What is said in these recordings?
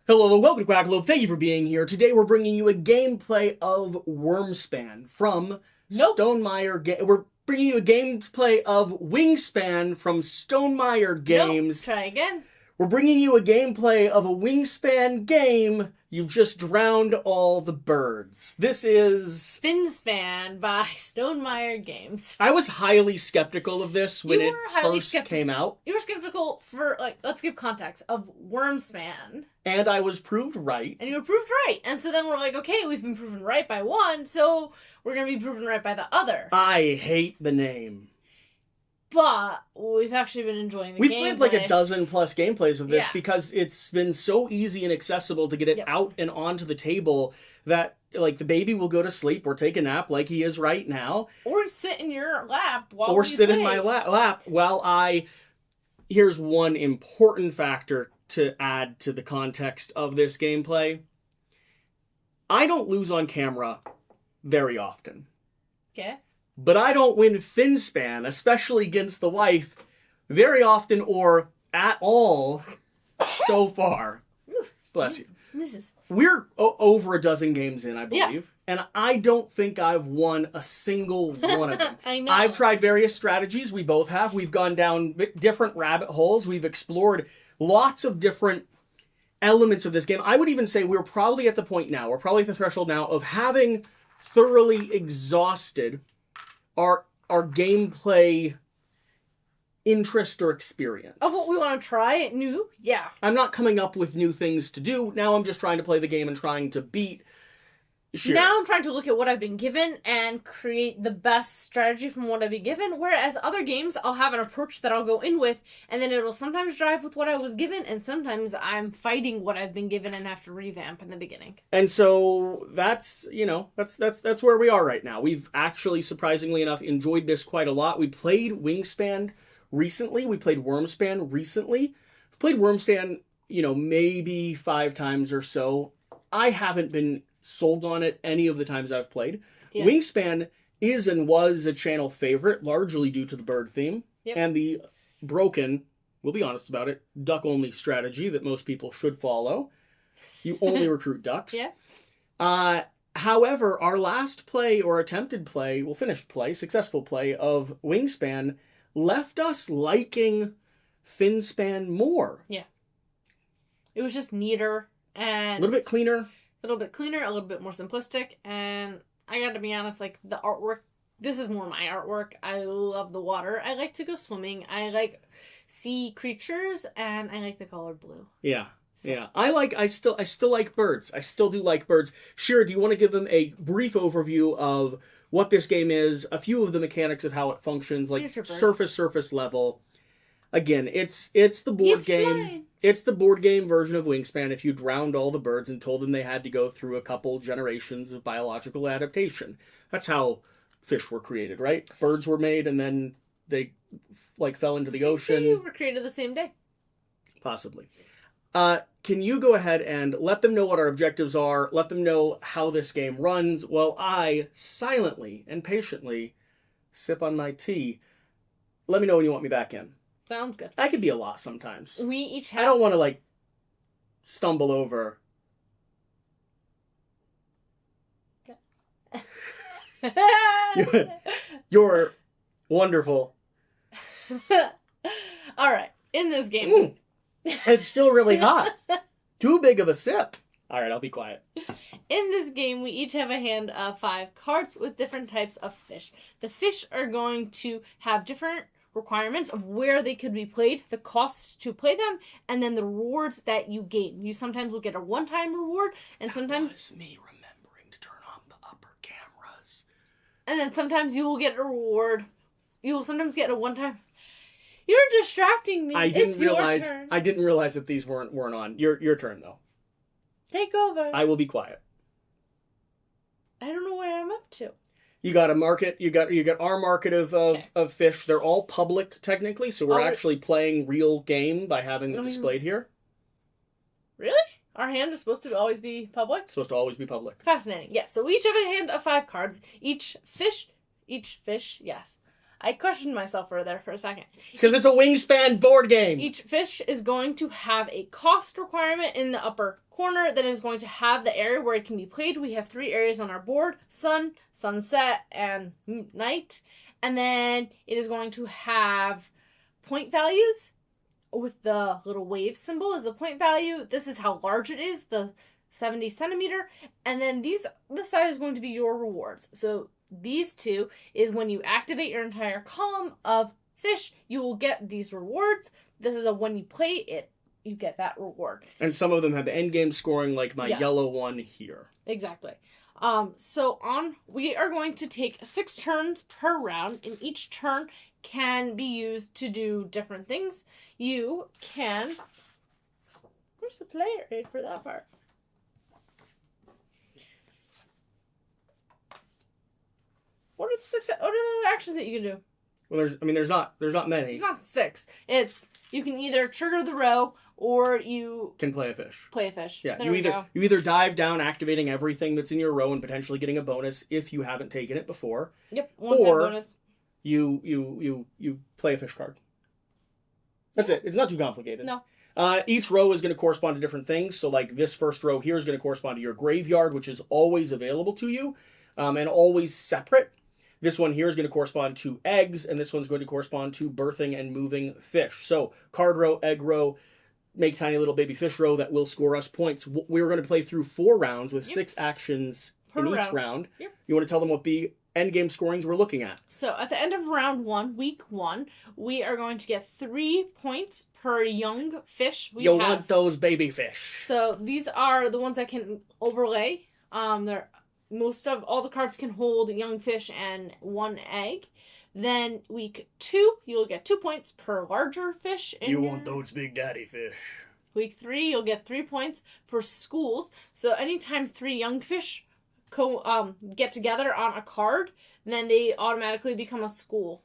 Hello and welcome to Quackalope. Thank you for being here. Today we're bringing you a gameplay of Wormspan from Stonemaier. We're bringing you a gameplay of Wingspan from Stonemaier Games. Try again. We're bringing you a gameplay of a Wingspan game. You've just drowned all the birds. This is Finspan by Stonemaier Games. I was highly skeptical of this when it first came out. You were skeptical for, let's give context, of Wormspan. And I was proved right. And you were proved right. And so then we're like, okay, we've been proven right by one, so we're going to be proven right by the other. I hate the name. But we've actually been enjoying the We've gameplay. played like a dozen plus gameplays of this because it's been so easy and accessible to get it out and onto the table that like the baby will go to sleep or take a nap like he is right now. Or sit in your lap while Or sit in my lap while I... Here's one important factor to add to the context of this gameplay. I don't lose on camera very often. Okay. But I don't win Finspan, especially against the wife, very often or at all so far. Bless you. We're over a dozen games in, I believe. And I don't think I've won a single one of them. I know. I've tried various strategies. We both have. We've gone down different rabbit holes. We've explored lots of different elements of this game. I would even say we're probably at the point now, we're probably at the threshold now of having thoroughly exhausted our gameplay interest or experience. Of what we want to try new? Yeah. I'm not coming up with new things to do. Now I'm just trying to play the game and trying to beat Sure. Now I'm trying to look at what I've been given and create the best strategy from what I've been given, whereas other games, I'll have an approach that I'll go in with, and then it'll sometimes drive with what I was given, and sometimes I'm fighting what I've been given and have to revamp in the beginning. And so that's, that's where we are right now. We've actually, surprisingly enough, enjoyed this quite a lot. We played Wingspan recently. We played Wormspan recently. We've played Wormspan, maybe 5 times or so. I haven't been sold on it any of the times I've played. Yeah. Wingspan is and was a channel favorite, largely due to the bird theme and the broken, we'll be honest about it, duck-only strategy that most people should follow. You only recruit ducks. However, our last play or attempted play, finished play, successful play of Wingspan left us liking Finspan more. Yeah. It was just neater and... a little bit cleaner. A little bit cleaner, a little bit more simplistic, and I gotta be honest, the artwork, this is more my artwork. I love the water. I like to go swimming. I like sea creatures, and I like the color blue. Yeah. So. Yeah. I still like birds. I still do like birds. Shira, do you want to give them a brief overview of what this game is, a few of the mechanics of how it functions, like surface level? Again, it's the board game. Flying. It's the board game version of Wingspan if you drowned all the birds and told them they had to go through a couple generations of biological adaptation. That's how fish were created, right? Birds were made and then they fell into the ocean. They were created the same day. Possibly. Can you go ahead and let them know what our objectives are, let them know how this game runs, while I silently and patiently sip on my tea. Let me know when you want me back in. Sounds good. I could be a lot sometimes. We each have... I don't want to, stumble over. You're wonderful. All right. In this game... It's still really hot. Too big of a sip. All right, I'll be quiet. In this game, we each have a hand of 5 cards with different types of fish. The fish are going to have different requirements of where they could be played, the costs to play them, and then the rewards that you gain. You sometimes will get a one-time reward, and sometimes... That was me remembering to turn on the upper cameras. And then sometimes you will get a reward. You will sometimes get a one-time... You're distracting me. It's your turn. I didn't realize that these weren't on. Your turn, though. Take over. I will be quiet. I don't know where I'm up to. You got a market. You got our market of fish. They're all public technically, so we're actually playing real game by having it displayed here. Really? Our hand is supposed to always be public? It's supposed to always be public. Fascinating. Yes. So we each have a hand of 5 cards. Each fish. Yes. I questioned myself there for a second. It's because it's a Wingspan board game. Each fish is going to have a cost requirement in the upper corner that is going to have the area where it can be played. We have 3 areas on our board: sun, sunset, and night. And then it is going to have point values with the little wave symbol as the point value. This is how large it is, the 70 centimeter. And then this side is going to be your rewards. So these 2 is when you activate your entire column of fish, you will get these rewards. This is when you play it, you get that reward. And some of them have end game scoring, like my yellow one here. Exactly. We are going to take 6 turns per round, and each turn can be used to do different things. You can... Where's the player aid for that part? What are the actions that you can do? Well, there's not many. It's not 6. It's you can either trigger the row or you can play a fish. Yeah, you either dive down, activating everything that's in your row and potentially getting a bonus if you haven't taken it before. Yep, or bonus. You play a fish card. That's it. It's not too complicated. No. Each row is going to correspond to different things. So like this first row here is going to correspond to your graveyard, which is always available to you, and always separate. This one here is going to correspond to eggs, and this one's going to correspond to birthing and moving fish. So card row, egg row, make tiny little baby fish row that will score us points. We're going to play through 4 rounds with 6 actions in each round. Yep. You want to tell them what the end game scorings we're looking at? So at the end of round 1, week 1, we are going to get 3 points per young fish. You'll want those baby fish. So these are the ones I can overlay. Most of all the cards can hold young fish and 1 egg. Then week 2, you'll get 2 points per larger fish. You want those big daddy fish. Week 3, you'll get 3 points for schools. So anytime 3 young fish get together on a card, then they automatically become a school,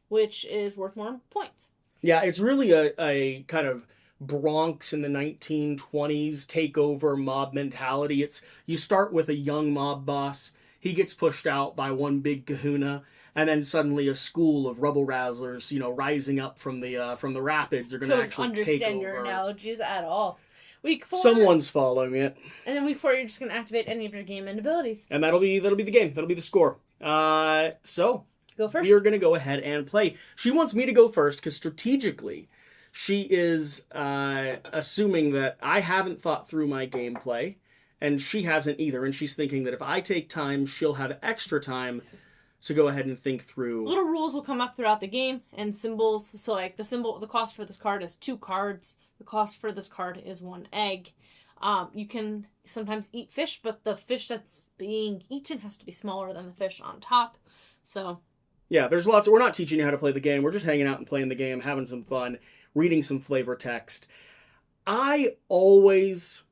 which is worth more points. Yeah, it's really a kind of Bronx in the 1920s takeover mob mentality. It's you start with a young mob boss, he gets pushed out by one big kahuna, and then suddenly a school of rubble razzlers, rising up from the rapids are going to actually take over. Don't understand your analogies at all. Week 4. Someone's following it. And then week 4, you're just going to activate any of your game and abilities. And that'll be the game. That'll be the score. So go first. We're going to go ahead and play. She wants me to go first because strategically, she is assuming that I haven't thought through my gameplay, and she hasn't either. And she's thinking that if I take time, she'll have extra time to go ahead and think through. Little rules will come up throughout the game, and symbols. So like the cost for this card is 2 cards. The cost for this card is 1 egg. You can sometimes eat fish, but the fish that's being eaten has to be smaller than the fish on top. So yeah, there's lots. We're not teaching you how to play the game. We're just hanging out and playing the game, having some fun, reading some flavor text. I always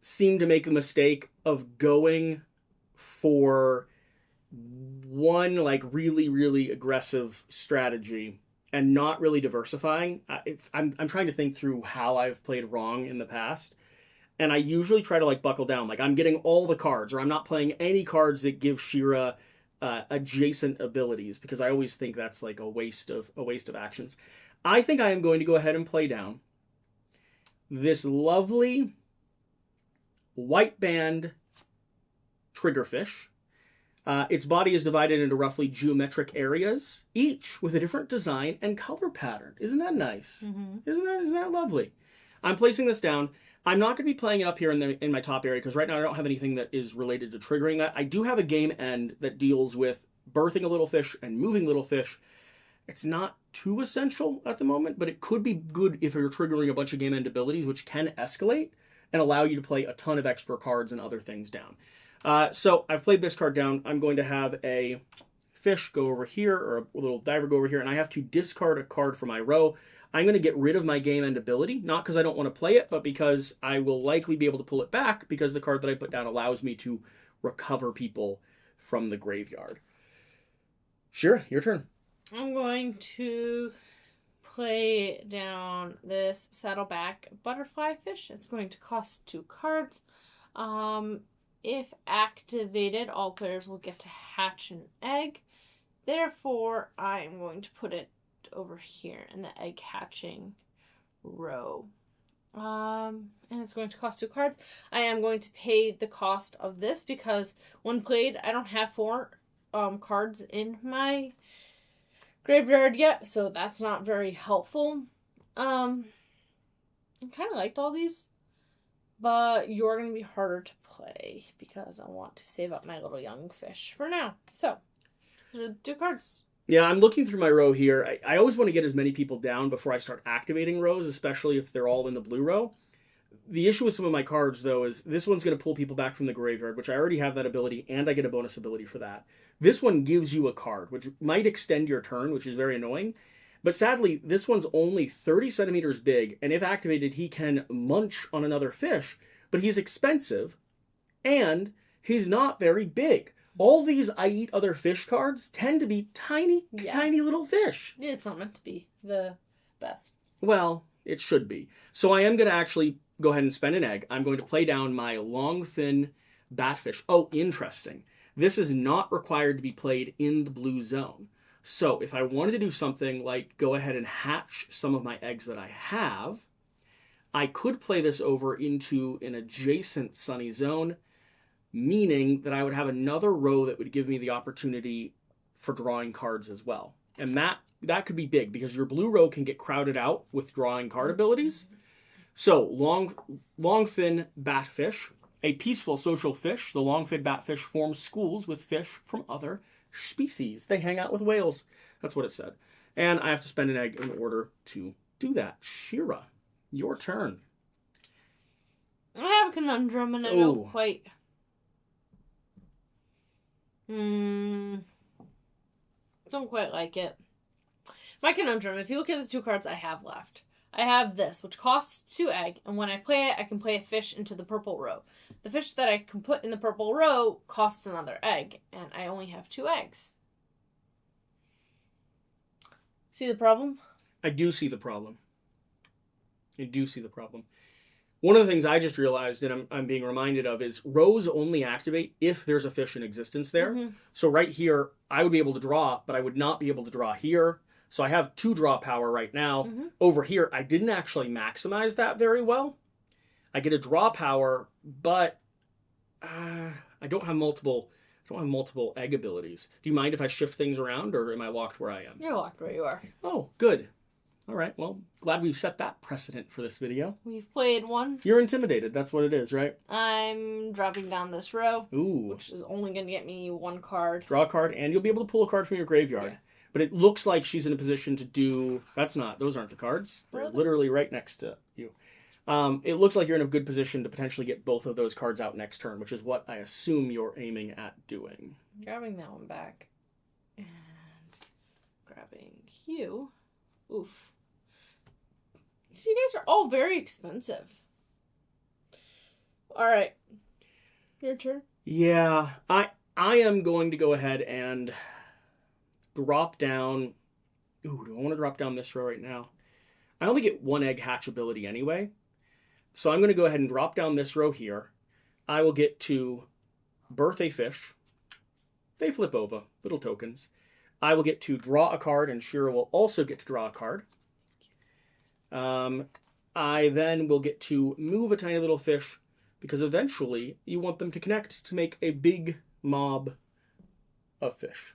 seem to make the mistake of going for one like really, really aggressive strategy and not really diversifying. I'm trying to think through how I've played wrong in the past. And I usually try to like buckle down. Like I'm getting all the cards, or I'm not playing any cards that give Shira adjacent abilities, because I always think that's like a waste of actions. I think I am going to go ahead and play down this lovely white band triggerfish. Its body is divided into roughly geometric areas, each with a different design and color pattern. Isn't that nice? Mm-hmm. Isn't that lovely? I'm placing this down. I'm not going to be playing it up here in my top area because right now I don't have anything that is related to triggering that. I do have a game end that deals with birthing a little fish and moving little fish. It's not too essential at the moment, but it could be good if you're triggering a bunch of game end abilities, which can escalate and allow you to play a ton of extra cards and other things down. So I've played this card down. I'm going to have a fish go over here, or a little diver go over here, and I have to discard a card from my row. I'm going to get rid of my game end ability, not because I don't want to play it, but because I will likely be able to pull it back because the card that I put down allows me to recover people from the graveyard. Shira, your turn. I'm going to play down this saddleback butterfly fish. It's going to cost 2 cards. If activated, all players will get to hatch an egg. Therefore, I'm going to put it over here in the egg hatching row. And it's going to cost 2 cards. I am going to pay the cost of this because when played, I don't have 4 cards in my graveyard yet, so that's not very helpful. I kind of liked all these, but you're going to be harder to play because I want to save up my little young fish for now. So, those are the 2 cards. Yeah, I'm looking through my row here. I always want to get as many people down before I start activating rows, especially if they're all in the blue row. The issue with some of my cards, though, is this one's going to pull people back from the graveyard, which I already have that ability, and I get a bonus ability for that. This one gives you a card, which might extend your turn, which is very annoying. But sadly, this one's only 30 centimeters big, and if activated, he can munch on another fish, but he's expensive, and he's not very big. All these I eat other fish cards tend to be tiny, tiny little fish. It's not meant to be the best. Well, it should be. So I am going to actually go ahead and spend an egg. I'm going to play down my longfin batfish. Oh, interesting. This is not required to be played in the blue zone. So if I wanted to do something like go ahead and hatch some of my eggs that I have, I could play this over into an adjacent sunny zone, meaning that I would have another row that would give me the opportunity for drawing cards as well. And that could be big because your blue row can get crowded out with drawing card abilities. So longfin batfish, a peaceful social fish. The longfin batfish forms schools with fish from other species. They hang out with whales. That's what it said. And I have to spend an egg in order to do that. Shira, your turn. I have a conundrum and I don't quite... don't quite like it. My conundrum, if you look at the 2 cards I have left, I have this, which costs 2 egg, and when I play it, I can play a fish into the purple row. The fish that I can put in the purple row costs another egg, and I only have 2 eggs. See the problem? I do see the problem. One of the things I just realized, and I'm being reminded of, is rows only activate if there's a fish in existence there. Mm-hmm. So right here, I would be able to draw, but I would not be able to draw here. So I have 2 draw power right now. Mm-hmm. Over here, I didn't actually maximize that very well. I get a draw power, but I don't have multiple egg abilities. Do you mind if I shift things around, or am I locked where I am? You're locked where you are. Oh, good. All right, well, glad we've set that precedent for this video. We've played 1. You're intimidated, that's what it is, right? I'm dropping down this row. Ooh. Which is only going to get me 1 card. Draw a card, and you'll be able to pull a card from your graveyard. Yeah. But it looks like she's in a position to do... those aren't the cards. They're literally right next to you. It looks like you're in a good position to potentially get both of those cards out next turn, which is what I assume you're aiming at doing. Grabbing that one back. And grabbing you. Oof. You guys are all very expensive. Alright. Your turn. Yeah. I am going to go ahead and drop down... Ooh, do I want to drop down this row right now? I only get 1 egg hatchability anyway. So I'm going to go ahead and drop down this row here. I will get to birth a fish. They flip over. Little tokens. I will get to draw a card, and Shira will also get to draw a card. I then will get to move a tiny little fish because eventually you want them to connect to make a big mob of fish.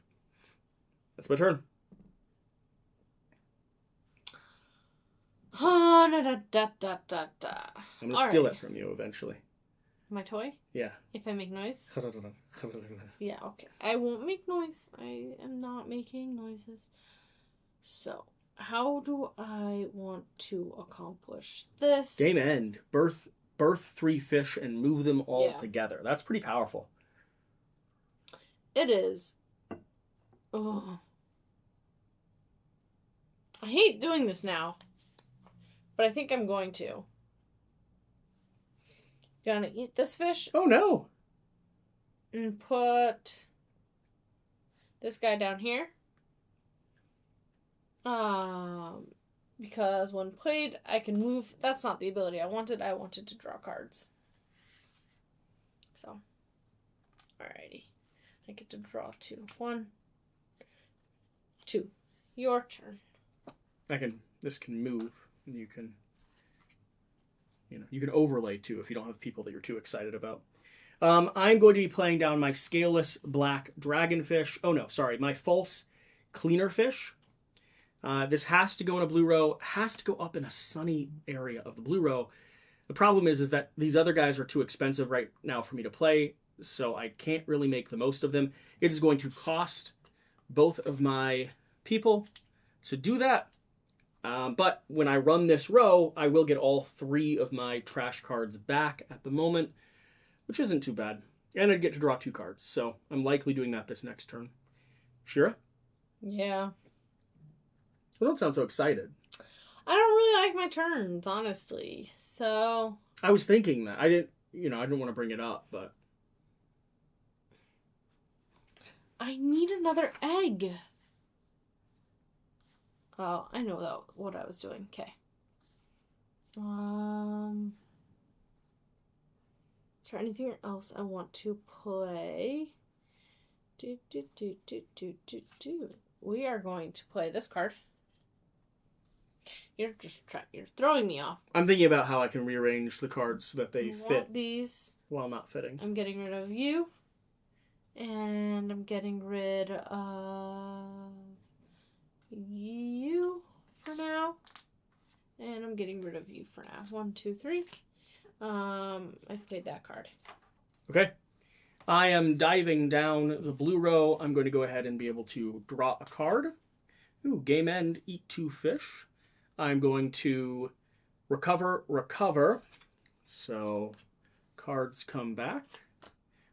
That's my turn. I'm going to steal it from you eventually. My toy? Yeah. If I make noise? Yeah, okay. I won't make noise. I am not making noises. So... how do I want to accomplish this? Game end. Birth 3 fish and move them all together. That's pretty powerful. It is. Oh. I hate doing this now. But I think I'm going to. Gonna eat this fish. Oh no. And put this guy down here. Because when played, I can move. That's not the ability I wanted. I wanted to draw cards. So, alrighty. I get to draw 2. 1, 2. Your turn. This can move, and you can overlay too if you don't have people that you're too excited about. I'm going to be playing down my scaleless black dragonfish. Oh no, sorry, my false cleaner fish. This has to go in a blue row, has to go up in a sunny area of the blue row. The problem is that these other guys are too expensive right now for me to play, so I can't really make the most of them. It is going to cost both of my people to do that. But when I run this row, I will get all 3 of my trash cards back at the moment, which isn't too bad. And I'd get to draw 2 cards, so I'm likely doing that this next turn. Shira? Yeah. Well, don't sound so excited. I don't really like my turns, honestly. So I was thinking that. I didn't want to bring it up, but I need another egg. Oh, I know what I was doing. Okay. Is there anything else I want to play? We are going to play this card. You're throwing me off. I'm thinking about how I can rearrange the cards so that they fit these while not fitting. I'm getting rid of you. And I'm getting rid of you for now. And I'm getting rid of you for now. 1, 2, 3. I played that card. Okay. I am diving down the blue row. I'm going to go ahead and be able to draw a card. Ooh, game end, eat 2 fish. I'm going to recover. So cards come back.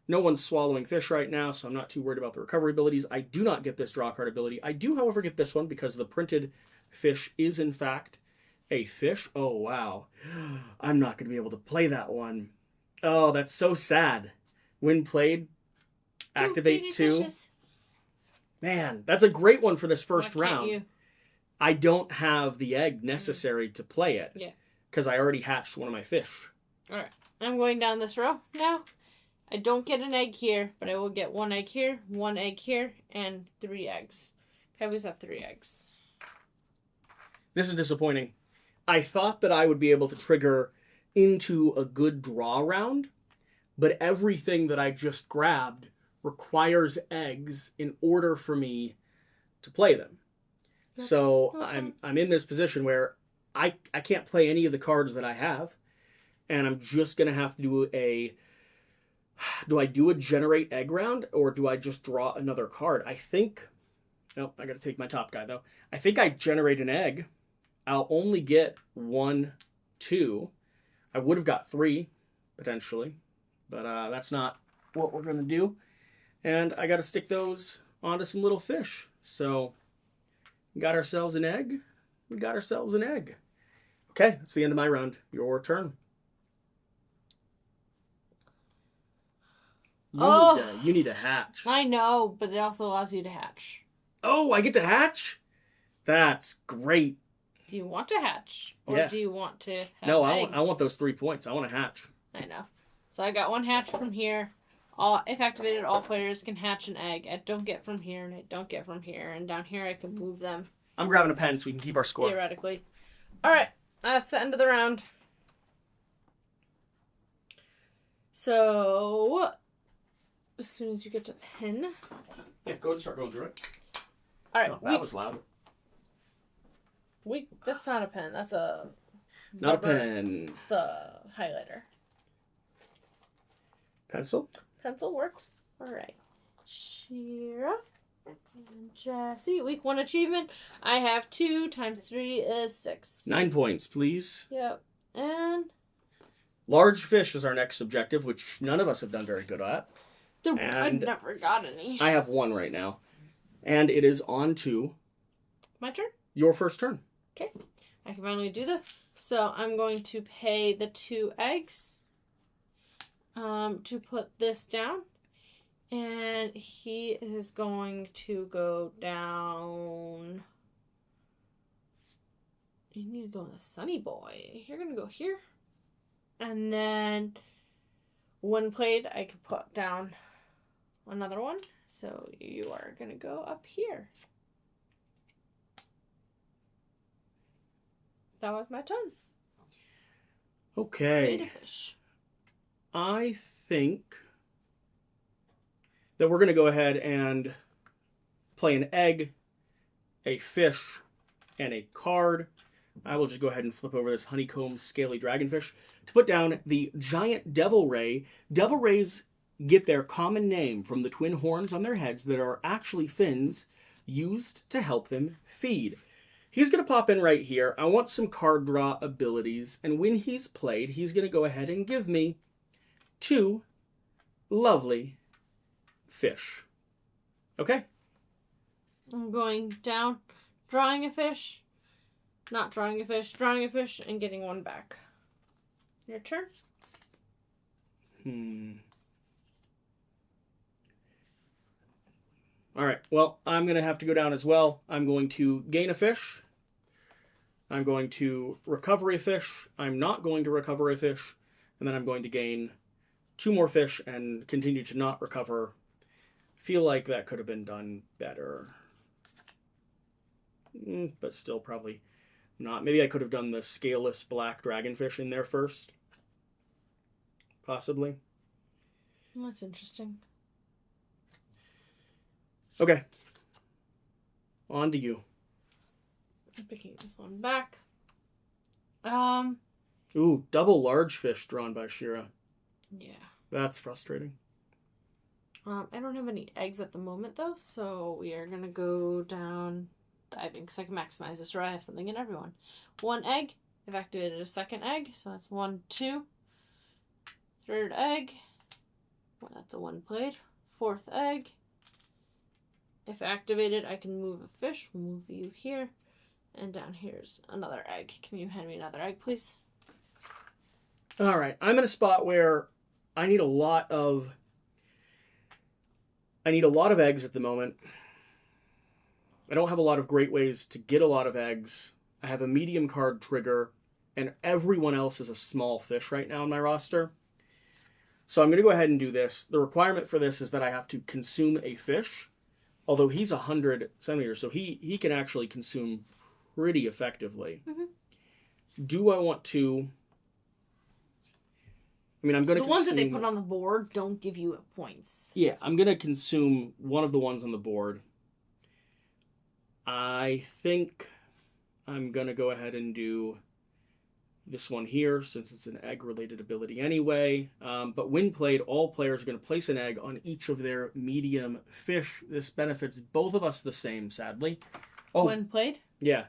No one's swallowing fish right now, so I'm not too worried about the recovery abilities. I do not get this draw card ability. I do, however, get this one because the printed fish is, in fact, a fish. Oh, wow. I'm not going to be able to play that one. Oh, that's so sad. When played, activate 2. Fishes. Man, that's a great one for this first Why can't round. you? I don't have the egg necessary to play it. Yeah. Because I already hatched one of my fish. Alright. I'm going down this row now. I don't get an egg here, but I will get 1 egg here, 1 egg here, and 3 eggs. I always have 3 eggs. This is disappointing. I thought that I would be able to trigger into a good draw round, but everything that I just grabbed requires eggs in order for me to play them. So I'm in this position where I can't play any of the cards that I have, and I'm just going to have to do do I do a generate egg round, or do I just draw another card? I think, I got to take my top guy though. I think I generate an egg. I'll only get 1, 2. I would have got 3, potentially, but that's not what we're going to do. And I got to stick those onto some little fish. So, got ourselves an egg. We got ourselves an egg. Okay, that's the end of my round. Your turn. You need to hatch. I know, but it also allows you to hatch. Oh, I get to hatch? That's great. Do you want to hatch? Or do you want to have eggs? I want those 3 points. I want to hatch. I know. So I got 1 hatch from here. If activated, all players can hatch an egg. I don't get from here, and I don't get from here. And down here, I can move them. I'm grabbing a pen so we can keep our score. Theoretically. Alright, that's the end of the round. So, as soon as you get to the pen. Yeah, go and start going through it. Alright. Oh, that was loud. That's not a pen. That's a... Not a pen. It's a highlighter. Pencil? Pencil works. Alright. Shira. And Jesse. Week 1 achievement. I have 2 times 3 is 6. 9 points, please. Yep. And... large fish is our next objective, which none of us have done very good at. I've never got any. I have 1 right now. And it is on to... my turn? your first turn. Okay. I can finally do this. So I'm going to pay the 2 eggs to put this down. And he is going to go down... you need to go in the sunny boy. You're going to go here. And then when played, I can put down another one. So you are going to go up here. That was my turn. Okay. Beta fish. I think that we're going to go ahead and play an egg, a fish, and a card. I will just go ahead and flip over this honeycomb scaly dragonfish to put down the giant devil ray. Devil rays get their common name from the twin horns on their heads that are actually fins used to help them feed. He's going to pop in right here. I want some card draw abilities, and when he's played, he's going to go ahead and give me 2 lovely fish. Okay? I'm going down, drawing a fish, not drawing a fish, drawing a fish, and getting 1 back. Your turn. All right. Well, I'm going to have to go down as well. I'm going to gain a fish. I'm going to recover a fish. I'm not going to recover a fish. And then I'm going to gain 2 more fish and continue to not recover. Feel like that could have been done better. But still probably not. Maybe I could have done the scaleless black dragonfish in there first. Possibly. That's interesting. Okay. On to you. I'm picking this one back. Ooh, double large fish drawn by Shira. Yeah. That's frustrating. I don't have any eggs at the moment, though, so we are going to go down diving, because I can maximize this, or I have something in everyone. 1 egg. I've activated a 2nd egg, so that's 1, 2. 3rd egg. Well, that's a 1 played. 4th egg. If activated, I can move a fish. We'll move you here. And down here's another egg. Can you hand me another egg, please? All right. I'm in a spot where I need a lot of eggs at the moment. I don't have a lot of great ways to get a lot of eggs. I have a medium card trigger, and everyone else is a small fish right now in my roster. So I'm going to go ahead and do this. The requirement for this is that I have to consume a fish, although he's 100 centimeters, so he can actually consume pretty effectively. Mm-hmm. Do I want to... I mean, I'm going to The ones that they put on the board don't give you points. Yeah, I'm going to consume one of the ones on the board. I think I'm going to go ahead and do this one here, since it's an egg-related ability anyway. But when played, all players are going to place an egg on each of their medium fish. This benefits both of us the same, sadly. Oh, when played? Yeah.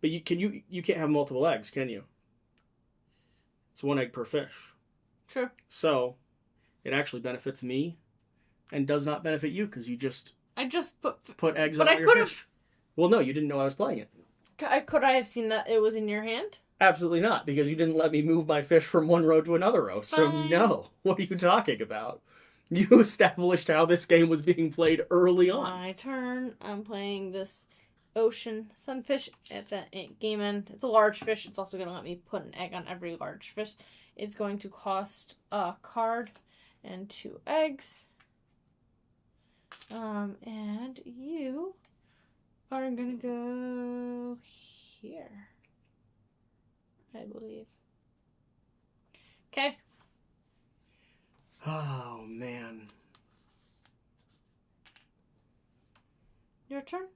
But you can't have multiple eggs, can you? It's 1 egg per fish. True. So, it actually benefits me and does not benefit you, because I just put eggs on your fish. Well, no, you didn't know I was playing it. Could I have seen that it was in your hand? Absolutely not, because you didn't let me move my fish from one row to another row. So no, what are you talking about? You established how this game was being played early on. My turn. I'm playing this ocean sunfish at the game end. It's a large fish. It's also going to let me put an egg on every large fish. It's going to cost a card and 2 eggs. And you are going to go here, I believe. Okay. Oh, man. Your turn?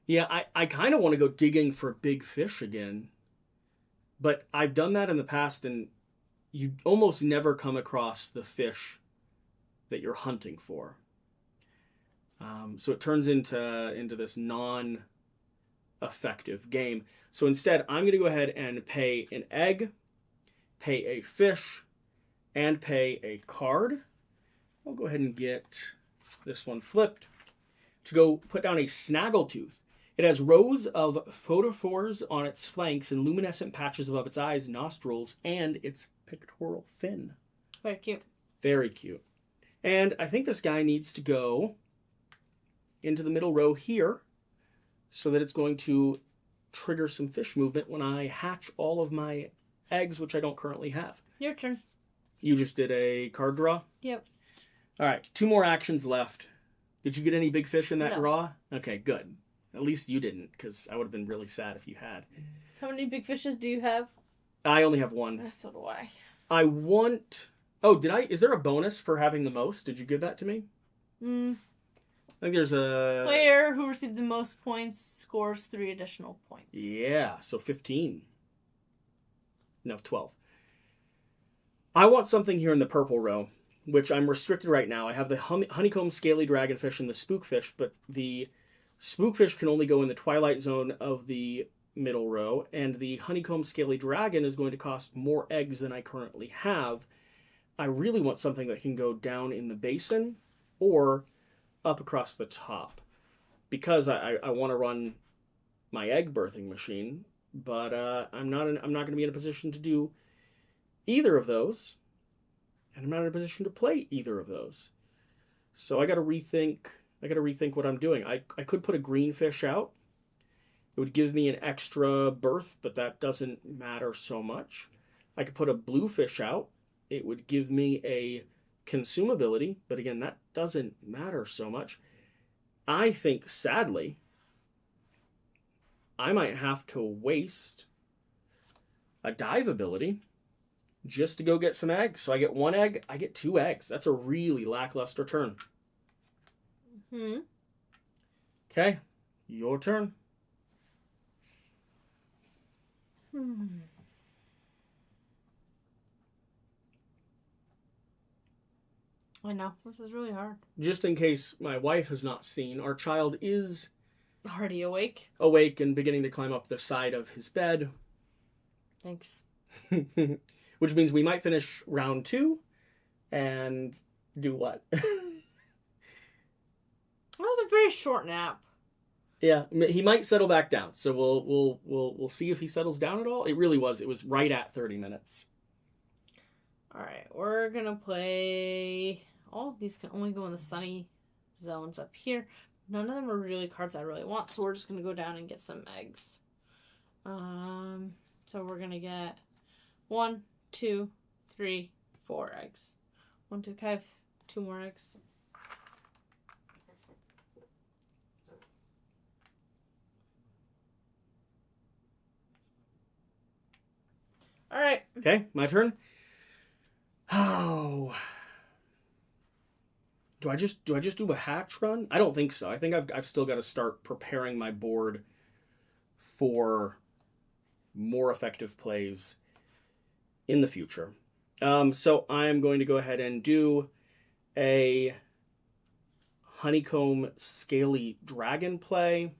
Yeah, I kind of want to go digging for big fish again. But I've done that in the past, and you almost never come across the fish that you're hunting for. So it turns into this non-effective game. So instead, I'm going to go ahead and pay an egg, pay a fish, and pay a card. I'll go ahead and get this one flipped to go put down a snaggletooth. It has rows of photophores on its flanks and luminescent patches above its eyes, nostrils, and its pectoral fin. Very cute. Very cute. And I think this guy needs to go into the middle row here so that it's going to trigger some fish movement when I hatch all of my eggs, which I don't currently have. Your turn. You just did a card draw? Yep. All right, 2 more actions left. Did you get any big fish in that No. draw? Okay, good. At least you didn't, because I would have been really sad if you had. How many big fishes do you have? I only have one. So do I. I want... Oh, did I? Is there a bonus for having the most? Did you give that to me? I think there's a... Player who received the most points scores 3 additional points. Yeah, so 15. No, 12. I want something here in the purple row, which I'm restricted right now. I have the honeycomb scaly dragonfish and the spookfish, but the spookfish can only go in the Twilight Zone of the middle row, and the honeycomb scaly dragon is going to cost more eggs than I currently have. I really want something that can go down in the basin or up across the top, because I want to run my egg birthing machine, but I'm not going to be in a position to do either of those, and I'm not in a position to play either of those. So I got to rethink what I'm doing. I could put a green fish out. It would give me an extra berth, but that doesn't matter so much. I could put a blue fish out. It would give me a consumability, but again, that doesn't matter so much. I think, sadly, I might have to waste a dive ability just to go get some eggs. So I get 1 egg, I get 2 eggs. That's a really lackluster turn. Okay, your turn. I know, this is really hard. Just in case my wife has not seen, our child is Already awake? awake and beginning to climb up the side of his bed. Thanks. Which means we might finish round 2 and do what? That was a very short nap. Yeah, he might settle back down. So we'll see if he settles down at all. It was right at 30 minutes. All right, we're gonna play. All of these can only go in the sunny zones up here. None of them are really cards I really want, so we're just gonna go down and get some eggs. So we're gonna get 1, 2, 3, 4 eggs. 1, 2, 5, 2 more eggs. All right. Okay, my turn. Oh. Do I just do a hatch run? I don't think so. I think I've still got to start preparing my board for more effective plays in the future. So I'm going to go ahead and do a honeycomb scaly dragon play.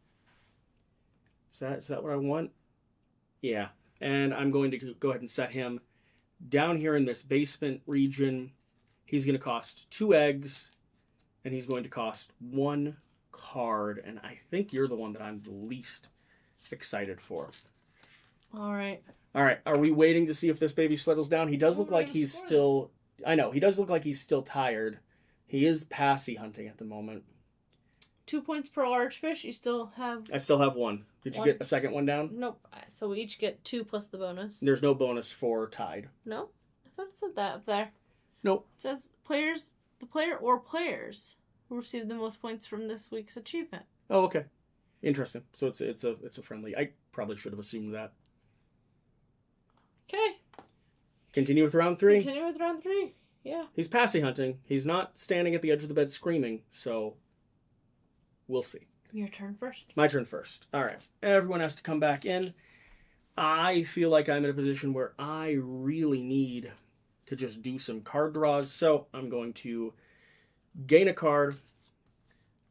Is that what I want? Yeah. And I'm going to go ahead and set him down here in this basement region. He's going to cost 2 eggs, and he's going to cost 1 card. And I think you're the one that I'm the least excited for. All right. All right. Are we waiting to see if this baby settles down? He does look like he's still... I know. He does look like he's still tired. He is passy hunting at the moment. 2 points per large fish. You still have... I still have 1. Did you get a second one down? Nope. So we each get 2 plus the bonus. There's no bonus for tied. No? I thought it said that up there. Nope. It says the player or players who receive the most points from this week's achievement. Oh, okay. Interesting. So it's a friendly. I probably should have assumed that. Okay. Continue with round 3. Continue with round 3. Yeah. He's passy hunting. He's not standing at the edge of the bed screaming, so we'll see. Your turn first. My turn first. All right. Everyone has to come back in. I feel like I'm in a position where I really need to just do some card draws, so I'm going to gain a card.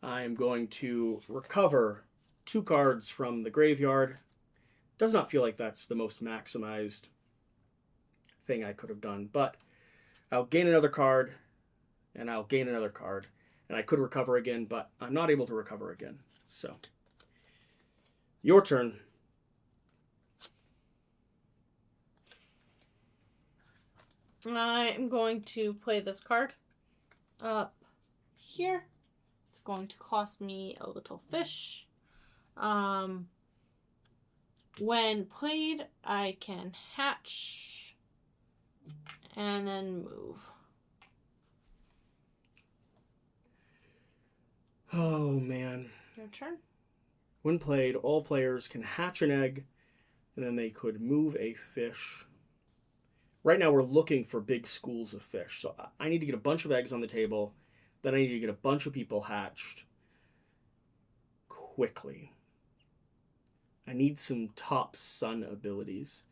I'm going to recover 2 cards from the graveyard. Does not feel like that's the most maximized thing I could have done, but I'll gain another card, and I'll gain another card, and I could recover again, but I'm not able to recover again. So, your turn. I'm going to play this card up here. It's going to cost me a little fish. When played, I can hatch and then move. Oh, man. Your turn. When played, all players can hatch an egg And then they could move a fish. Right now we're looking for big schools of fish. So I need to get a bunch of eggs on the table. Then I need to get a bunch of people hatched quickly. I need some top sun abilities.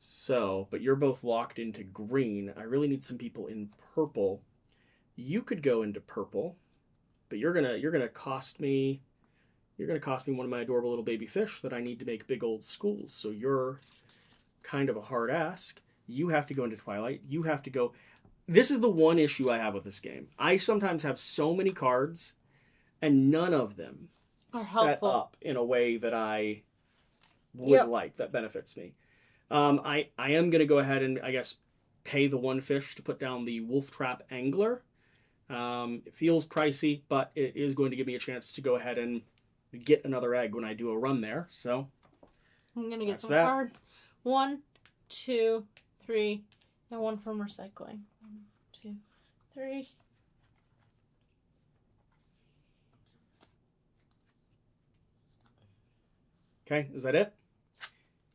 So, but you're both locked into green. I really need some people in purple. You could go into purple, but you're gonna cost me one of my adorable little baby fish that I need to make big old schools. So you're kind of a hard ask. You have to go into Twilight. You have to go. This is the one issue I have with this game. I sometimes have so many cards, and none of them Are set helpful. up in a way that I would like, that benefits me. I am going to go ahead and, I guess, pay the one fish to put down the Wolf Trap Angler. It feels pricey, but it is going to give me a chance to go ahead and get another egg when I do a run there. So I'm going to get that's some that. cards. 1, 2, 3, and 1 from recycling. 1, 2, 3. Okay, is that it?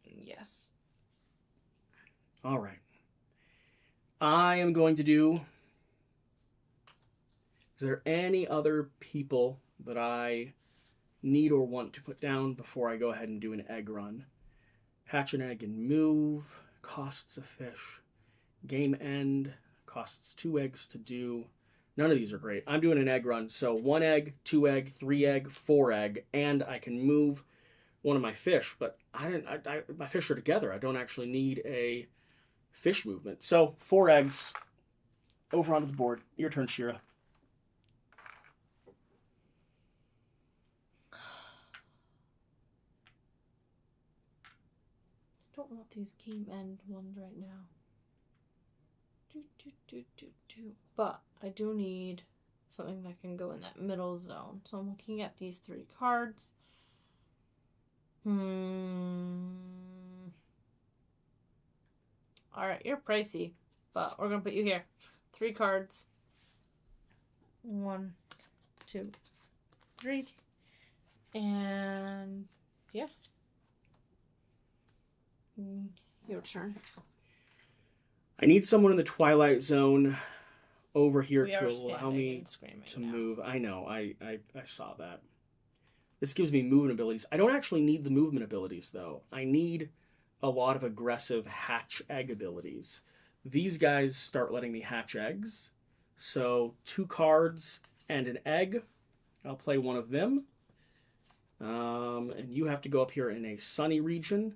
Yes. All right. I am going to do... Is there any other people that I need or want to put down before I go ahead and do an egg run? Hatch an egg and move. Costs a fish. Game end. Costs 2 eggs to do. None of these are great. I'm doing an egg run. So 1 egg, 2 egg, 3 egg, 4 egg. And I can move one of my fish. But my fish are together. I don't actually need a fish movement. So 4 eggs. Over onto the board. Your turn, Shira. I don't want these game end ones right now. But I do need something that can go in that middle zone. So I'm looking at these 3 cards. Alright, you're pricey, but we're going to put you here. 3 cards. 1, 2, 3. And yeah. Your turn. I need someone in the Twilight Zone over here We to are allow me and screaming to now. move. I know. I saw that. This gives me movement abilities. I don't actually need the movement abilities, though. I need a lot of aggressive hatch egg abilities. These guys start letting me hatch eggs. So 2 cards and an egg. I'll play one of them. And you have to go up here in a sunny region.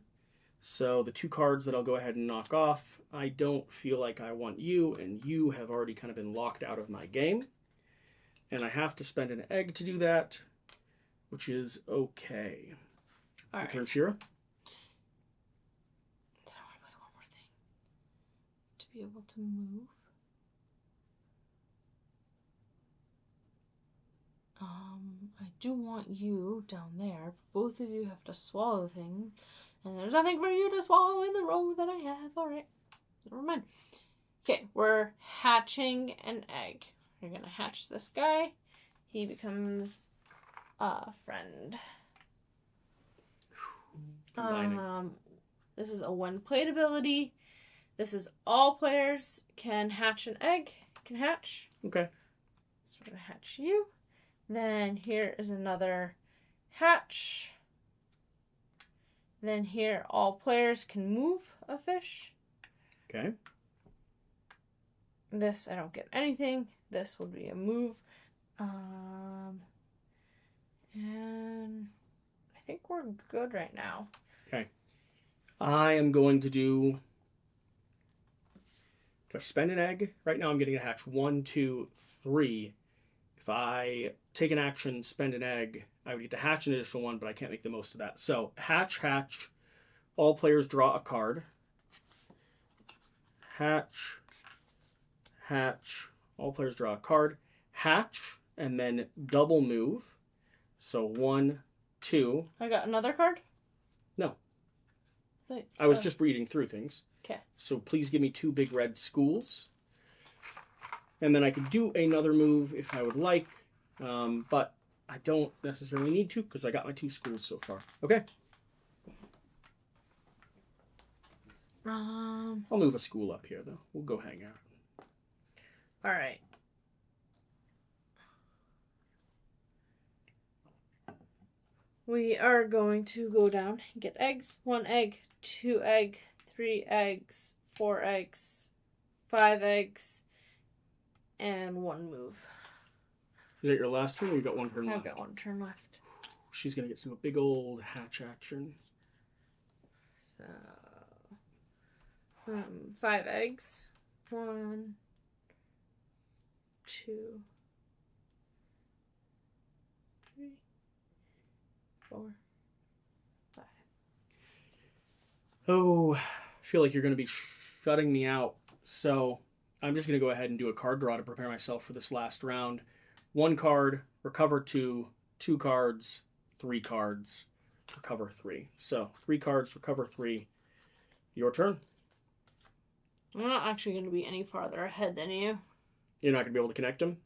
So the 2 cards that I'll go ahead and knock off, I don't feel like I want you, and you have already kind of been locked out of my game. And I have to spend an egg to do that, which is okay. All right. Your turn, Shira. I want to play one more thing. To be able to move. I do want you down there. Both of you have to swallow things. And there's nothing for you to swallow in the row that I have. Alright. Never mind. Okay, we're hatching an egg. You're going to hatch this guy. He becomes a friend. Combining. This is a 1-plate ability. This is all players can hatch an egg. Can hatch. Okay. So we're going to hatch you. Then here is another hatch. Then here, all players can move a fish. Okay. This, I don't get anything. This would be a move. And I think we're good right now. Okay. I am going to do... Do I spend an egg? Right now I'm getting to hatch 1, 2, 3. If I take an action, spend an egg, I would get to hatch an additional one, but I can't make the most of that. So, hatch. All players draw a card. Hatch. All players draw a card. Hatch, and then double move. So, 1, 2. I got another card? No. Wait, I was just reading through things. Okay. So, please give me 2 big red schools. And then I could do another move if I would like. But I don't necessarily need to because I got my 2 schools so far. Okay. I'll move a school up here, though. We'll go hang out. All right. We are going to go down and get eggs. 1 egg, 2 egg, 3 eggs, 4 eggs, 5 eggs, and 1 move. Is that your last turn, or you got 1 turn left? I've got 1 turn left. She's going to get to do a big old hatch action. So, 5 eggs. 1, 2, 3, 4, 5. Oh, I feel like you're going to be shutting me out. So I'm just going to go ahead and do a card draw to prepare myself for this last round. 1 card, recover 2, 2 cards, 3 cards, recover 3. So 3 cards, recover 3. Your turn. I'm not actually going to be any farther ahead than you. You're not going to be able to connect them?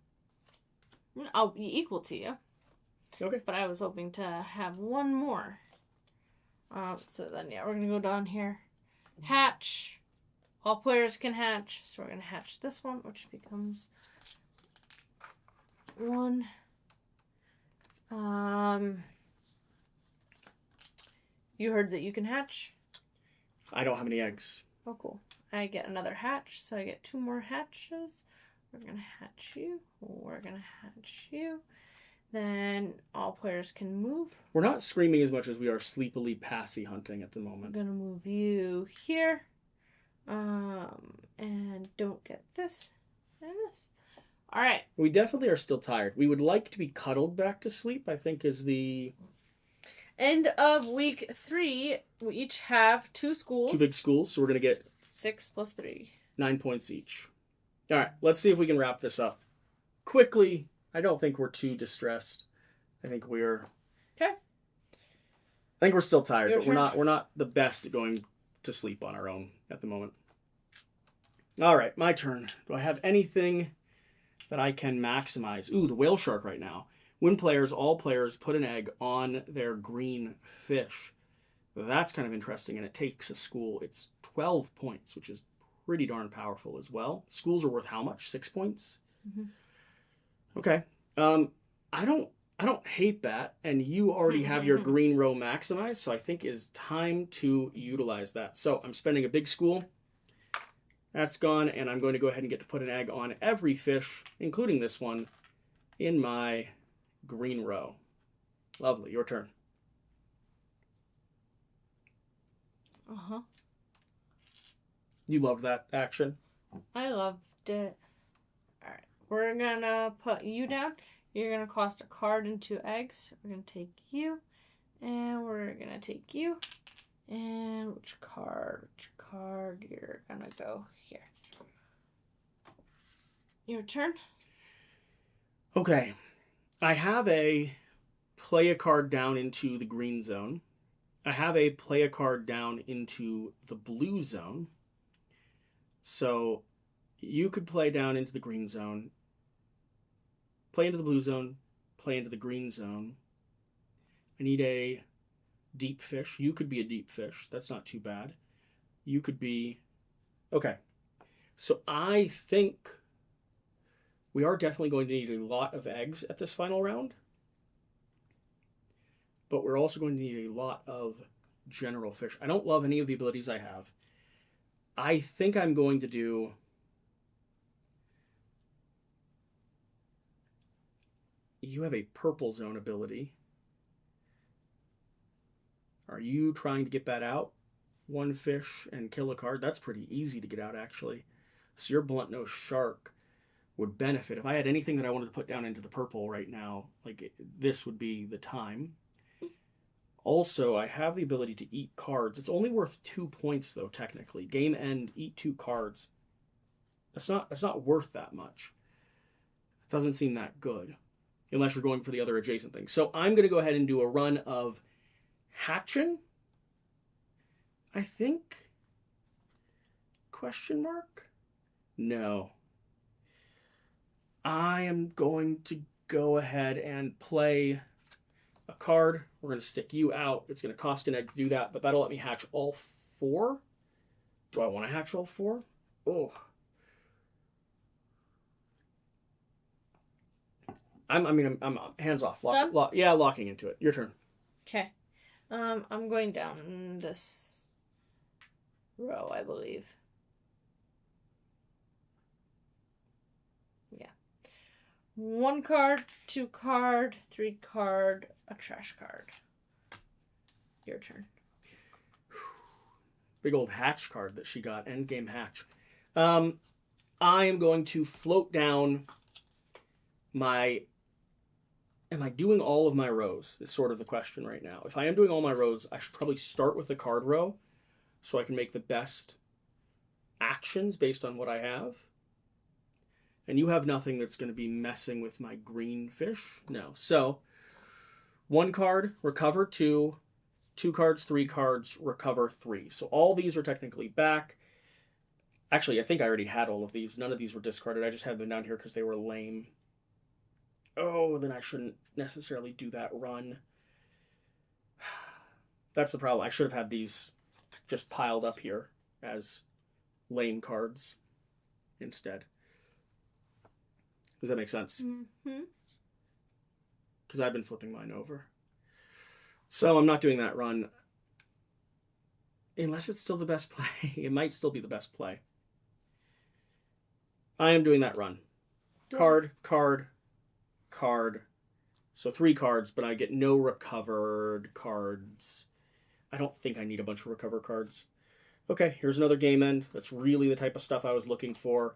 I'll be equal to you. Okay. But I was hoping to have 1 more. So then, yeah, we're going to go down here. Hatch. All players can hatch. So we're going to hatch this one, which becomes 1. You heard that you can hatch? I don't have any eggs. Oh, cool. I get another hatch, so I get 2 more hatches. We're going to hatch you. We're going to hatch you. Then all players can move. We're not screaming as much as we are sleepily passy hunting at the I'm moment. going to move you here. And don't get this and this. All right. We definitely are still tired. We would like to be cuddled back to sleep, I think is the... End of week 3. We each have 2 schools. 2 big schools, so we're going to get 6 plus 3. 9 points each. All right, let's see if we can wrap this up quickly. I don't think we're too distressed. I think we're... Okay. I think we're still tired, Your but turn. we're not the best at going to sleep on our own at the moment. All right, my turn. Do I have anything that I can maximize? Ooh, the whale shark right now. When all players put an egg on their green fish. That's kind of interesting, and it takes a school. It's 12 points, which is pretty darn powerful as well. Schools are worth how much? 6 points? Mm-hmm. Okay. I don't hate that, and you already have your green row maximized, so I think it's time to utilize that. So I'm spending a big school. That's gone, and I'm going to go ahead and get to put an egg on every fish, including this one, in my green row. Lovely. Your turn. Uh-huh. You loved that action. I loved it. All right. We're going to put you down. You're going to cost a card and 2 eggs. We're going to take you. And we're going to take you. And which card? You're going to go here. Your turn. Okay. I have a play a card down into the green zone. I have a play a card down into the blue zone. So you could play down into the green zone, play into the blue zone, play into the green zone. I need a deep fish. You could be a deep fish. That's not too bad. You could be... Okay. So I think we are definitely going to need a lot of eggs at this final round. But we're also going to need a lot of general fish. I don't love any of the abilities I have. I think I'm going to do... You have a purple zone ability. Are you trying to get that out? 1 fish and kill a card? That's pretty easy to get out, actually. So your blunt-nosed shark would benefit. If I had anything that I wanted to put down into the purple right now, like this would be the time. Also, I have the ability to eat cards. It's only worth 2 points, though, technically. Game end, eat 2 cards. That's not worth that much. It doesn't seem that good, unless you're going for the other adjacent thing. So I'm going to go ahead and do a run of hatching. I think? Question mark? No. I am going to go ahead and play a card. We're going to stick you out. It's going to cost an egg to do that, but that'll let me hatch all 4. Do I want to hatch all 4? Oh. I'm hands off. Done? Locking into it. Your turn. Okay. I'm going down this row, I believe. Yeah. 1 card, 2 card, 3 card, a trash card. Your turn. Big old hatch card that she got. Endgame hatch. I am going to float down my... Am I doing all of my rows? Is sort of the question right now. If I am doing all my rows, I should probably start with the card row so I can make the best actions based on what I have. And you have nothing that's going to be messing with my green fish? No. So, 1 card, recover 2. 2 cards, 3 cards, recover 3. So all these are technically back. Actually, I think I already had all of these. None of these were discarded. I just had them down here because they were lame. Oh, then I shouldn't necessarily do that run. That's the problem. I should have had these just piled up here as lame cards instead. Does that make sense? Mm-hmm. Because I've been flipping mine over. So I'm not doing that run. Unless it's still the best play. It might still be the best play. I am doing that run. Card, card, card. So 3 cards, but I get no recovered cards. I don't think I need a bunch of recover cards. Okay, here's another game end. That's really the type of stuff I was looking for.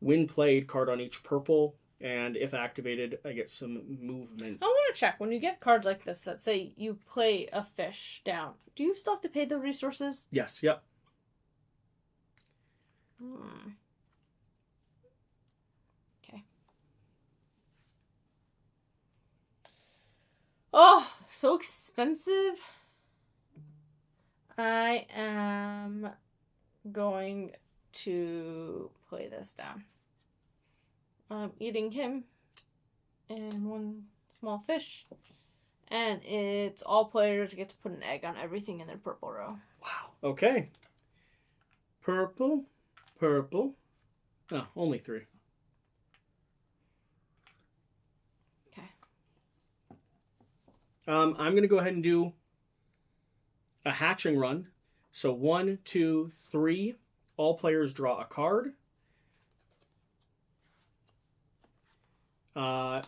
When played, card on each purple. And if activated, I get some movement. I want to check. When you get cards like this that say you play a fish down, do you still have to pay the resources? Yes, yep. Okay. Oh, so expensive. I am going to play this down. I'm eating him and 1 small fish. And it's all players get to put an egg on everything in their purple row. Wow. Okay. Purple, purple. Oh, only 3. Okay. I'm going to go ahead and do a hatching run. So 1, 2, 3. All players draw a card.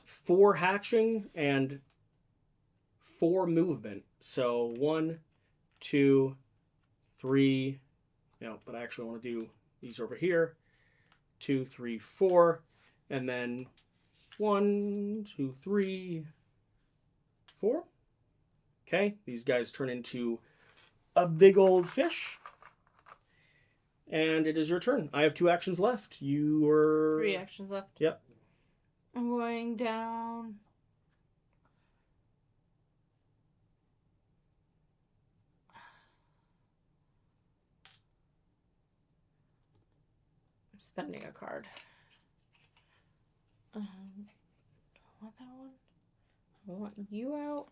4 hatching and 4 movement. So 1, 2, 3. No, but I actually want to do these over here. 2, 3, 4. And then 1, 2, 3, 4. Okay, these guys turn into a big old fish. And it is your turn. I have 2 actions left. You were... 3 actions left. Yep. I'm going down. I'm spending a card. I want that one. I want you out.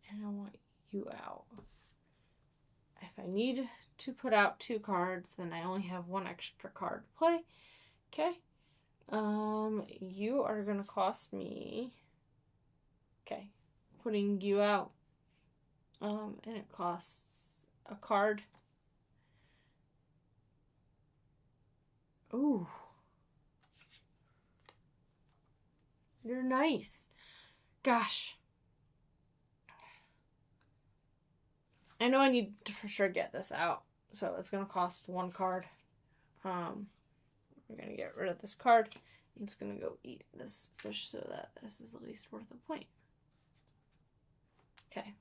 And I want you out. If I need to put out 2 cards, then I only have 1 extra card to play. Okay. You are gonna cost me. Okay. Putting you out. And it costs a card. Ooh. You're nice. Gosh. I know I need to for sure get this out. So it's going to cost 1 card. We're going to get rid of this card. I'm just going to go eat this fish so that this is at least worth a point. Okay.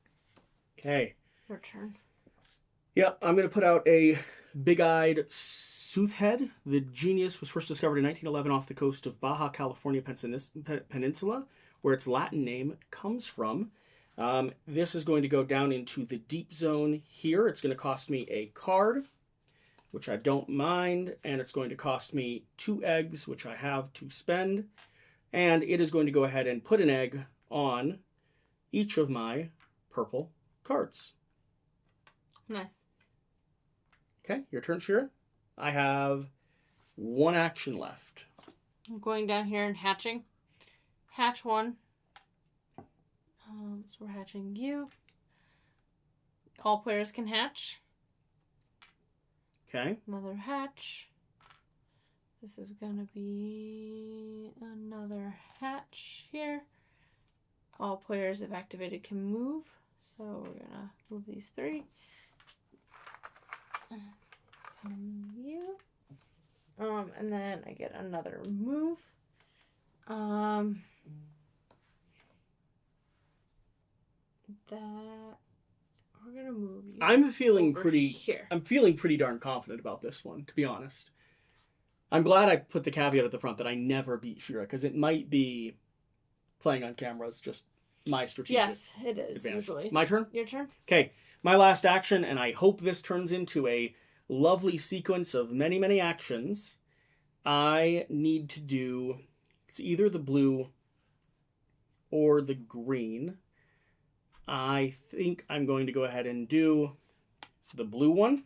Okay. Your turn. Yep, I'm going to put out a big-eyed soothhead. The genius was first discovered in 1911 off the coast of Baja California Peninsula, where its Latin name comes from. This is going to go down into the deep zone here. It's going to cost me a card, which I don't mind, and it's going to cost me 2 eggs, which I have to spend, and it is going to go ahead and put an egg on each of my purple cards. Nice. Okay, your turn, Shira. I have one action left. I'm going down here and hatching. Hatch one. So we're hatching you. All players can hatch. Okay. Another hatch. This is going to be another hatch here. All players, if activated, can move. So we're going to move these three. And you. And then I get another move. That we're gonna move you. I'm feeling over pretty here. I'm feeling pretty darn confident about this one, to be honest. I'm glad I put the caveat at the front that I never beat Shira, because it might be playing on camera is just my strategic Yes, it is advantage. usually. My turn? Your turn. Okay, my last action, and I hope this turns into a lovely sequence of many, many actions. I need to do, it's either the blue or the green. I think I'm going to go ahead and do the blue one.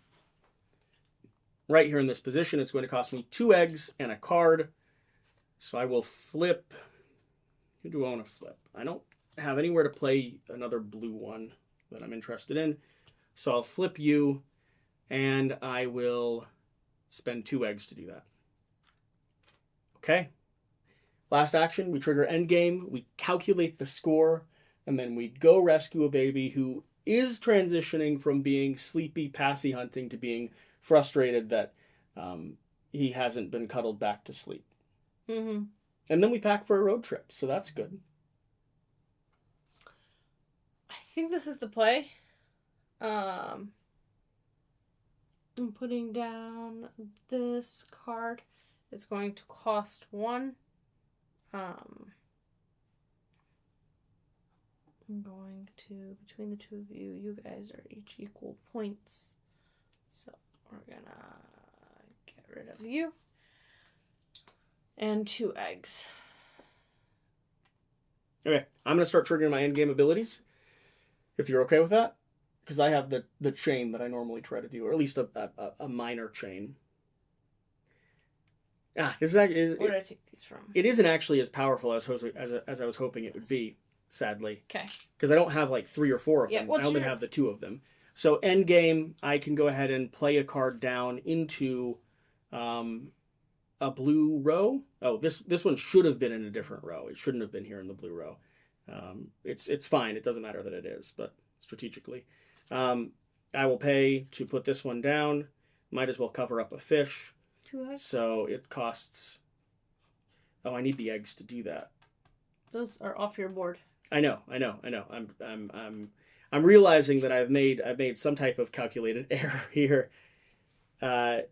Right here in this position, it's going to cost me 2 eggs and a card. So I will flip. Who do I want to flip? I don't have anywhere to play another blue one that I'm interested in. So I'll flip you, and I will spend 2 eggs to do that. Okay. Last action, we trigger endgame, we calculate the score, and then we go rescue a baby who is transitioning from being sleepy, passy hunting to being frustrated that he hasn't been cuddled back to sleep. Mm-hmm. And then we pack for a road trip, so that's good. I think this is the play. I'm putting down this card. It's going to cost 1. I'm going to, between the two of you, you guys are each equal points. So we're gonna get rid of you. And 2 eggs. Okay, I'm going to start triggering my endgame abilities, if you're okay with that. Because I have the chain that I normally try to do, or at least a minor chain. This is actually, Where did I take these from? it isn't actually as powerful as I was hoping it would be, sadly. Okay. Because I don't have like 3 or 4 of them. I only have the 2 of them. So endgame, I can go ahead and play a card down into a blue row. Oh, this one should have been in a different row. It shouldn't have been here in the blue row. It's fine. It doesn't matter that it is, but strategically. I will pay to put this one down. Might as well cover up a fish. 2 eggs? So it costs... Oh, I need the eggs to do that. Those are off your board. I know. I'm realizing that I've made some type of calculated error here. Do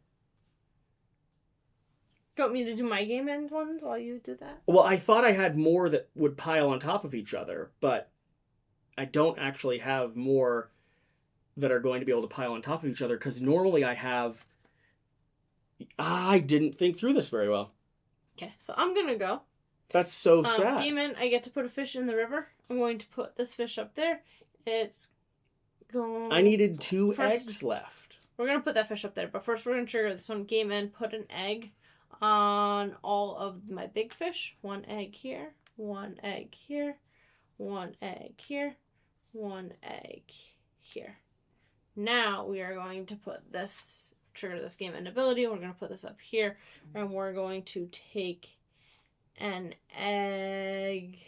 you want me to do my game end ones while you do that? Well, I thought I had more that would pile on top of each other, but I don't actually have more that are going to be able to pile on top of each other, because normally I have... I didn't think through this very well. Okay, so I'm going to go. That's so sad. Game end, I get to put a fish in the river. I'm going to put this fish up there. It's going... I needed 2 eggs left. We're going to put that fish up there, but first we're going to trigger this one. Game end, put an egg on all of my big fish. 1 egg here, 1 egg here, 1 egg here, 1 egg here. Now we are going to put this, trigger this game end ability. We're going to put this up here, and we're going to take an egg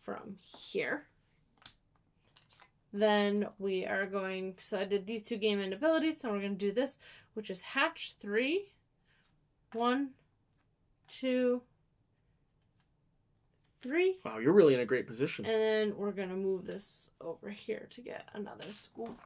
from here. Then we are going, so I did these 2 game end abilities, and we're going to do this, which is hatch 3. 1, 2, 3. Wow, you're really in a great position. And then we're going to move this over here to get another scoop.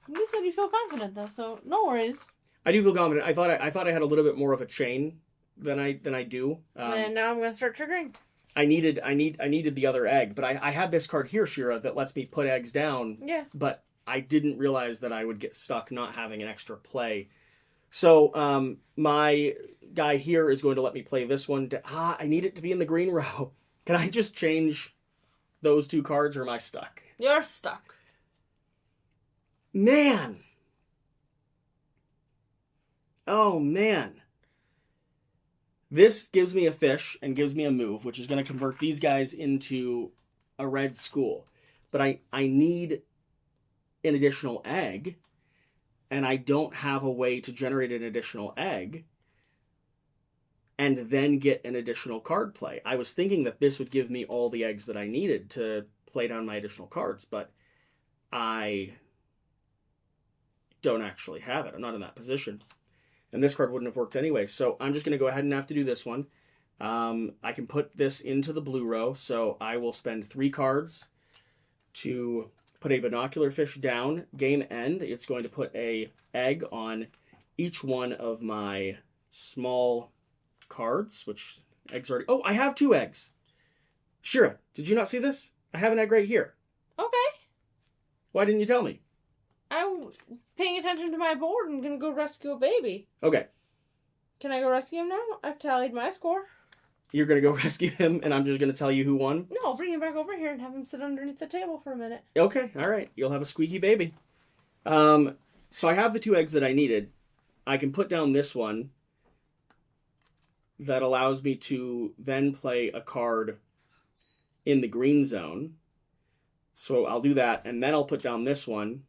You said you feel confident though, so no worries. I do feel confident. I thought I had a little bit more of a chain than I do. And now I'm going to start triggering. I needed the other egg, but I had this card here, Shira, that lets me put eggs down. Yeah. But I didn't realize that I would get stuck not having an extra play. So my guy here is going to let me play this one. I need it to be in the green row. Can I just change those 2 cards, or am I stuck? You're stuck. Man, Oh, man. This gives me a fish and gives me a move, which is going to convert these guys into a red school. But I need an additional egg, and I don't have a way to generate an additional egg and then get an additional card play. I was thinking that this would give me all the eggs that I needed to play down my additional cards, but I don't actually have it. I'm not in that position. And this card wouldn't have worked anyway. So I'm just going to go ahead and have to do this one. I can put this into the blue row. So I will spend 3 cards to put a binocular fish down. Game end, it's going to put a egg on each one of my small cards, which eggs already... Oh, I have 2 eggs. Shira, did you not see this? I have an egg right here. Okay. Why didn't you tell me? I'm paying attention to my board and gonna go rescue a baby. Okay. Can I go rescue him now? I've tallied my score. You're going to go rescue him, and I'm just going to tell you who won? No, I'll bring him back over here and have him sit underneath the table for a minute. Okay, all right. You'll have a squeaky baby. So I have the 2 eggs that I needed. I can put down this one that allows me to then play a card in the green zone. So I'll do that, and then I'll put down this one.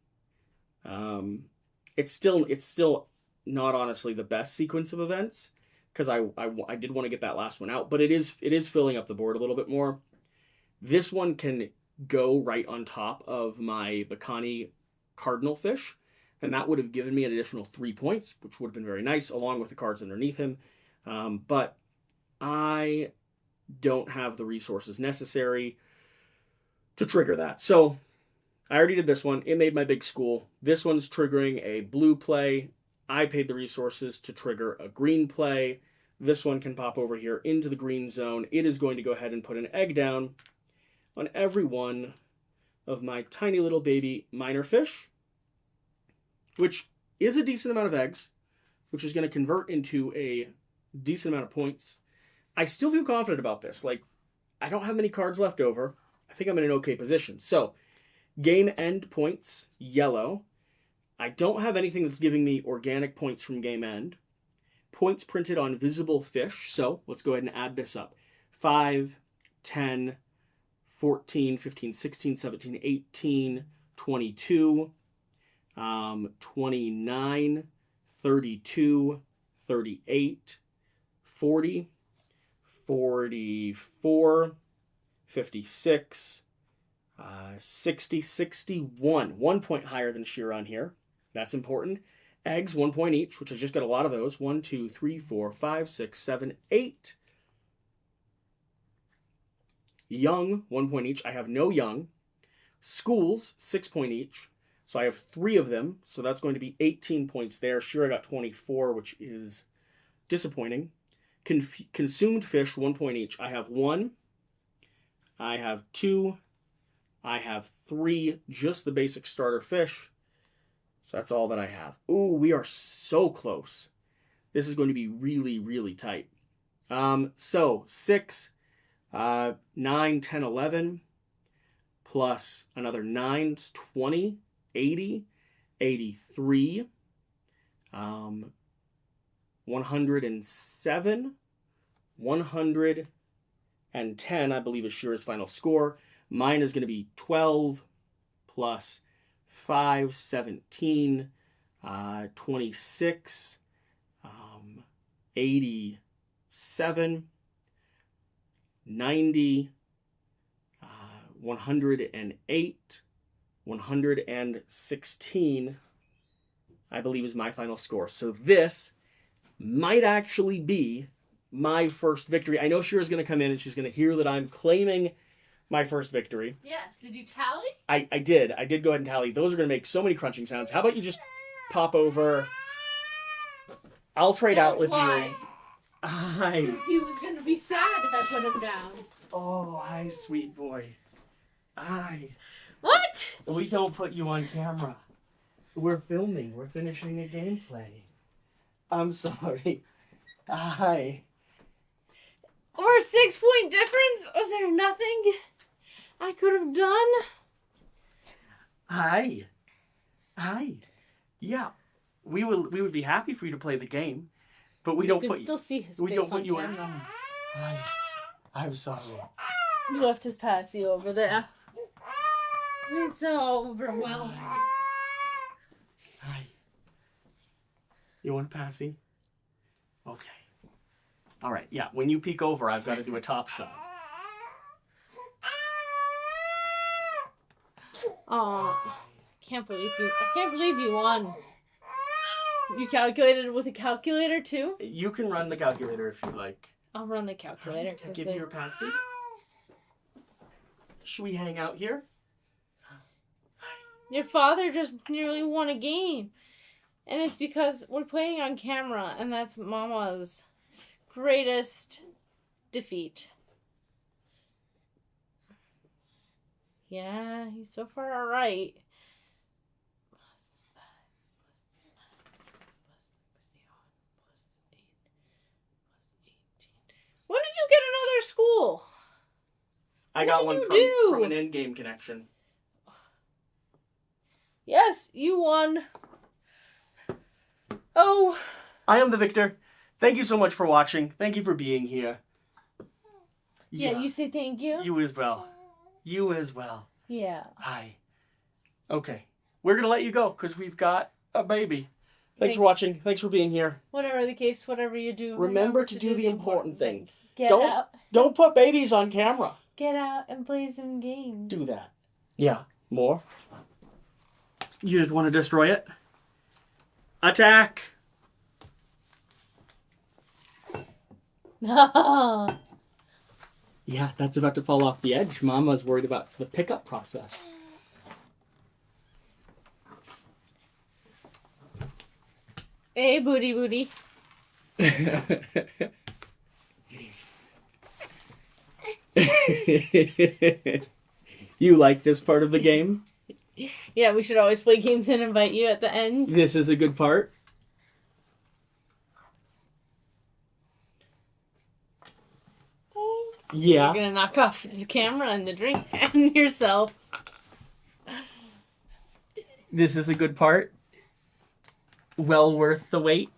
It's still not honestly the best sequence of events, because I did want to get that last one out, but it is filling up the board a little bit more. This one can go right on top of my Bacani Cardinal Fish, and that would have given me an additional 3 points, which would have been very nice, along with the cards underneath him. But I don't have the resources necessary to trigger that. So I already did this one. It made my big school. This one's triggering a blue play. I paid the resources to trigger a green play. This one can pop over here into the green zone. It is going to go ahead and put an egg down on every one of my tiny little baby minor fish, which is a decent amount of eggs, which is going to convert into a decent amount of points. I still feel confident about this. Like, I don't have many cards left over. I think I'm in an okay position. So, game end points, yellow. I don't have anything that's giving me organic points from game end. Points printed on visible fish. So, let's go ahead and add this up. 5, 10, 14, 15, 16, 17, 18, 22, 29, 32, 38, 40, 44, 56, 60, 61. 1 point higher than Chiron here. That's important. Eggs, 1 point each, which I just got a lot of those. 1, 2, 3, 4, 5, 6, 7, 8. Young, 1 point each. I have no young. Schools, 6 point each. So I have 3 of them. So that's going to be 18 points there. Shira got 24, which is disappointing. Consumed fish, 1 point each. I have 1. I have 2. I have 3, just the basic starter fish. So that's all that I have. Ooh, we are so close. This is going to be really, really tight. So 6, 9, 10, 11, plus another 9, 20, 80, 83, 107, 110, I believe is Shira's final score. Mine is going to be 12 plus 5, 17, 26, 87, 90, 108, 116, I believe is my final score. So this might actually be my first victory. I know Shira's going to come in and she's going to hear that I'm claiming my first victory. Yeah. Did you tally? I did. I did go ahead and tally. Those are going to make so many crunching sounds. How about you just pop over? I'll trade out with you. Hi. Because he was going to be sad if I put him down. Oh, hi, sweet boy. Hi. What? We don't put you on camera. We're filming. We're finishing a gameplay. I'm sorry. Hi. Or a 6 point difference? Was there nothing I could have done? Hi. Hi. Yeah. we would be happy for you to play the game, but we don't You put can still see his we face don't put on you in. camera. I'm sorry. You left his passy over there. It's so overwhelming. Hi. You want a passy? Okay. All right. Yeah. When you peek over, I've got to do a top shot. Oh, I can't believe you won. You calculated it with a calculator too? You can run the calculator if you like. I'll run the calculator. Can I give you your passy? Should we hang out here? Your father just nearly won a game. And it's because we're playing on camera, and that's Mama's greatest defeat. Yeah, he's so far alright. When did you get another school? I got one from an in-game connection. Yes, you won. Oh. I am the victor. Thank you so much for watching. Thank you for being here. Yeah, you say thank you. You as well. You as well. Yeah. Hi. Okay. We're going to let you go because we've got a baby. Thanks for watching. Thanks for being here. Whatever the case, whatever you do, remember to do the important thing. Get out. Don't put babies on camera. Get out and play some games. Do that. Yeah. More. You just want to destroy it? Attack! No. Yeah, that's about to fall off the edge. Mama's worried about the pickup process. Hey, booty booty. You like this part of the game? Yeah, we should always play games and invite you at the end. This is a good part. Yeah. You're gonna knock off the camera and the drink and yourself. This is a good part. Well worth the wait.